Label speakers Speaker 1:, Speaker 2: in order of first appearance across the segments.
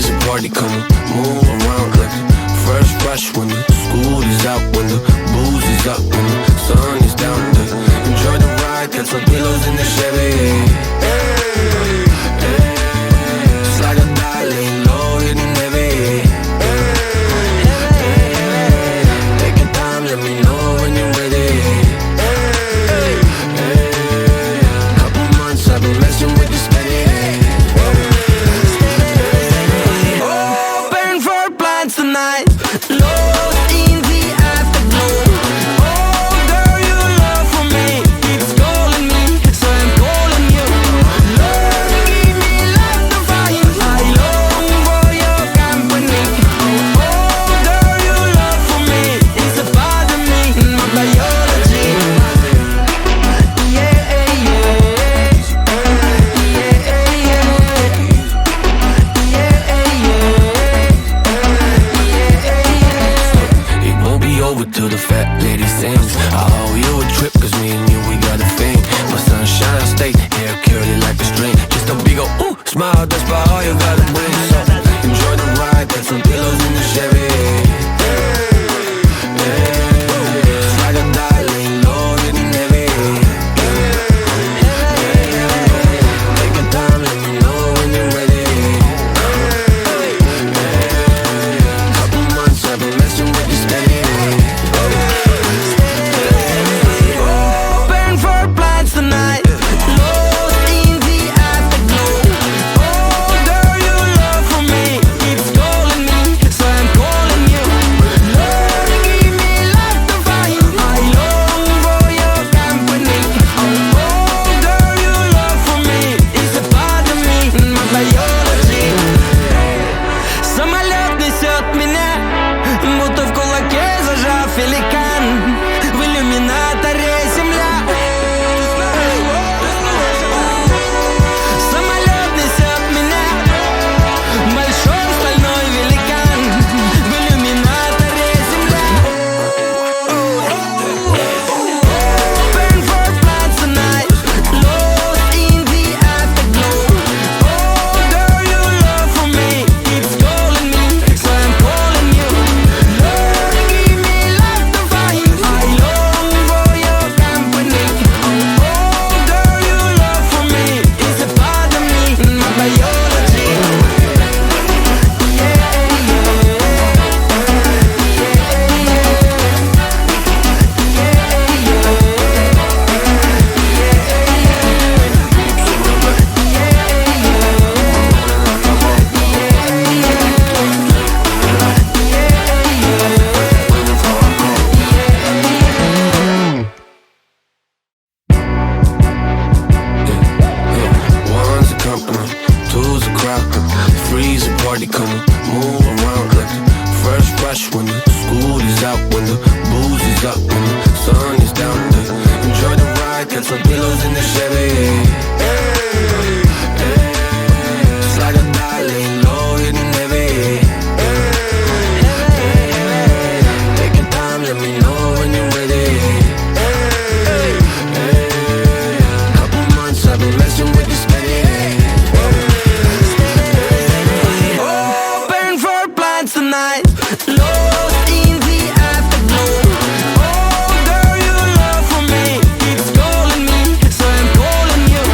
Speaker 1: freeze a party, come move around like a first rush when the school is out, when the booze is up, when the sun is down. Enjoy the ride, got some pillows in the Chevy. Hey, hey, slide or die, lay low, hitting heavy. Hey, take your time, let me know when you're ready. Hey, hey, couple months I've been messing with this steady. Open for plans tonight, lost in the afterglow. Oh girl, your love for me keeps calling me, so I'm calling you. Lord, give me life to find, I long for your company. Oh girl, your love for me is a part of me, my biology. Yeah, yeah, yeah, it won't be over till the fat lady sings. I owe you a trip, cause me and you, we got a thing. My sunshine state, hair curly like a string. Just a big ol' ooh, smile, that's about all you gotta bring. So enjoy the ride, got some pillows in the Chevy. Slide or die, lay low, hitting heavy. Take your time, let me know when you're ready. Couple months I've been messing with this steady. Open for plans tonight, lost in the afterglow. Oh girl, your love for me keeps calling me, so I'm calling you. Lord, give me life to find, I long for your company. Oh girl, your love for me is a part of me, my biology. Самолет несет меня, будто в кулаке зажав великан. В иллюминаторе земля. Самолет несет меня, большой стальной великан. В иллюминаторе земля. Open for plans tonight, lost in the afterglow. Oh girl, your love for me keeps calling me, so I'm calling you. Lord, give me life to find, I long for your company. Oh girl, your love for me is a part of me, my biology. One's a company, two's a crowd. Three's a party, come move around like the first rush when the school is out, when the booze is up, when the sun is down. Enjoy the ride, got some pillows in the Chevy. Slide or die, lay low, hitting heavy. Take your time, let me know when you're ready. Couple months I've been messing with this steady. Open for plans tonight, lost in the afterglow. Oh girl, your love for me keeps calling me, so I'm calling you.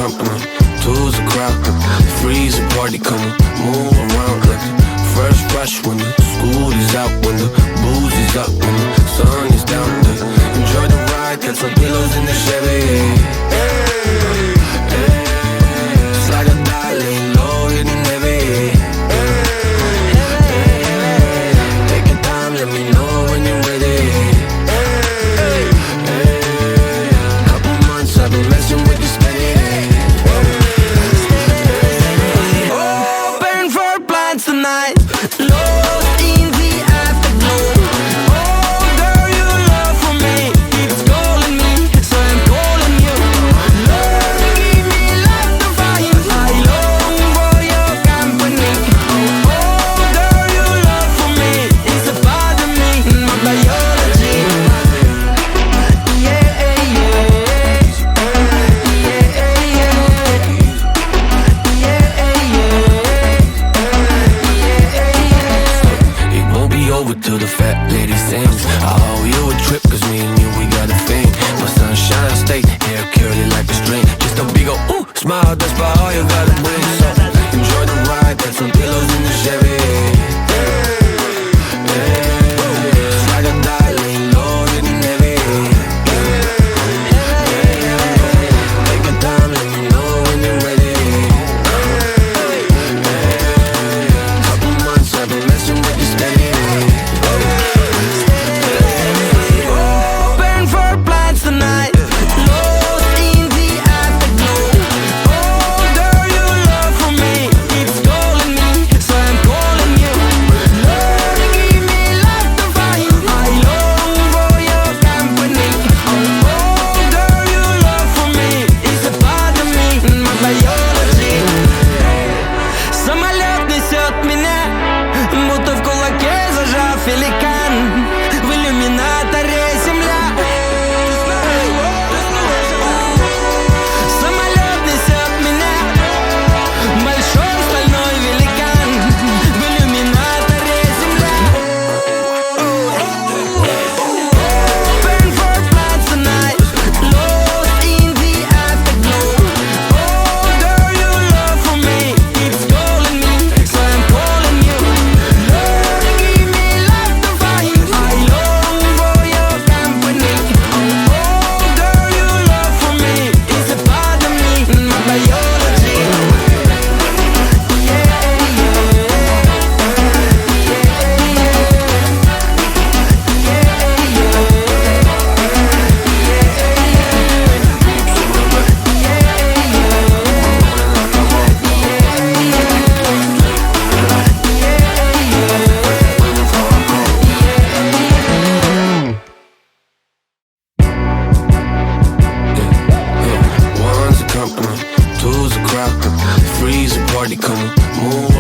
Speaker 1: company, two's a crowd, three's a party coming, move around like the first rush when the school is out, when the booze is up, when the sun is down. Enjoy the ride, got some pillows in the Chevy. Slide or die, laying low, hitting heavy. Take your time, let me know when you're ready. Couple months I've been messing with this steady. Open for plans tonight, lost in the afterglow. Oh girl, your love for me, it's calling me, so I'm calling you. Lord, give me love to find, I long for your company. Oh girl, your love for me, it's a part of me, my biology. Yeah, yeah, it won't be over till the fat lady sings. I owe you a trip, cause me and you, we got a thing. My sunshine state, hair curly like a string. Just a big ol' ooh, smile, that's about all you gotta bring. So enjoy the ride, got some pillows in the Chevy. Slide or die, laying low, hitting heavy. Take your time, let me know when you're ready. Couple months I've been messing with this steady. Open for plans tonight, lost in the afterglow. Oh girl, your love for me, it's calling me, so I'm calling you. Lord, give me love to find, I long for your company. Oh girl, your love for me, it's a part of me, my biology. Самолет несет меня, будто в кулаке зажав великан. В иллюминаторе земля. Самолет несет меня, большой стальной великан. В иллюминаторе земля. Open for plans tonight, lost in the afterglow. Oh girl, your love for me, it's calling me, so I'm calling you. Lord, give me love to find, I long for your company. Oh girl, your love for me, it's a part of me, my biology. One's a company, two's a crowd, three's a party coming, move